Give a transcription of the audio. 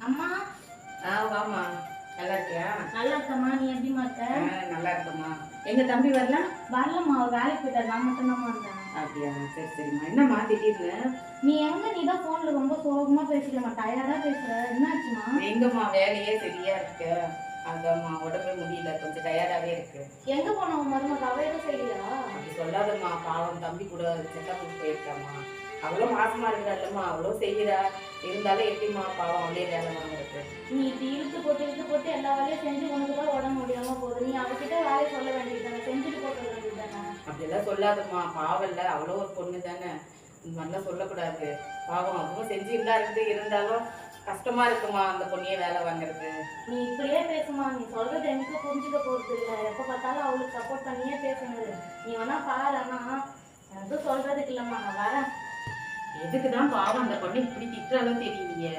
அம்மா. வாமா. நல்லா இருக்கியா? நல்லா இருக்கம்மா. நீ எப்படிமா இருக்க? நல்லா இருக்கம்மா. எங்க தம்பி வரல? வரலம்மா, அவர் வேலைக்கு போயிட்டார். நான் மட்டும் தான் வந்தேன். அப்படியா? சரி சரிம்மா. என்னம்மா திடீர்னு? நீ எங்க? நீ தான் போன்ல ரொம்ப சோகமா பேசுறமா, டயர்டா பேசுற. என்னாச்சுமா? எங்கம்மா வேலையே சரியா இருக்கு. அதாம்மா உடம்பே முடியல, கொஞ்சம் டயர்டாவே இருக்கு. எங்க போன உன் மருமக? அவ எதுவும் செய்யலையா? அப்படி சொல்லாதம்மா, பாவம் தம்பி கூட செக்கப்புக்கு போயிருக்காம்மா. அவ்வளோ மாசமா இருக்கிறாள்லம்மா, அவ்வளோ செய்கிறா. இருந்தாலும் எப்படிம்மா பாவம் அவளே வேலை வாங்குறது. நீ இப்படி இழுத்து போட்டு எல்லா வேலையும் செஞ்சு உனக்கு தான் உடம்பு முடியாம போகுது. நீ அவகிட்ட வேலையை சொல்ல வேண்டியதுதானே, செஞ்சுட்டு போட்டு வேண்டியதுதானே. அப்படியெல்லாம் சொல்லாதம்மா, பாவம் இல்லை, அவ்வளோ ஒரு பொண்ணு தானே, இந்த மாதிரிலாம் சொல்லக்கூடாது. பாவம் அதுவும் செஞ்சுருந்தா இருந்தாலும் கஷ்டமா இருக்குமா அந்த பொண்ணையே வேலை வாங்குறது. நீ இப்படியே பேசுமா, நீ சொல்றது எனக்கு புரிஞ்சுக்க போறது இல்லை. எப்ப பார்த்தாலும் அவளுக்கு சப்போர்ட் பண்ணியே பேசுனது. நீ வேணா பாரு, ஆனா எதுவும் சொல்றதுக்கு இல்லம்மா, நான் வரேன். எதுக்குதான் பாவம் அந்த பொண்ணு இப்படி திட்டுறாலும் தெரியலையே.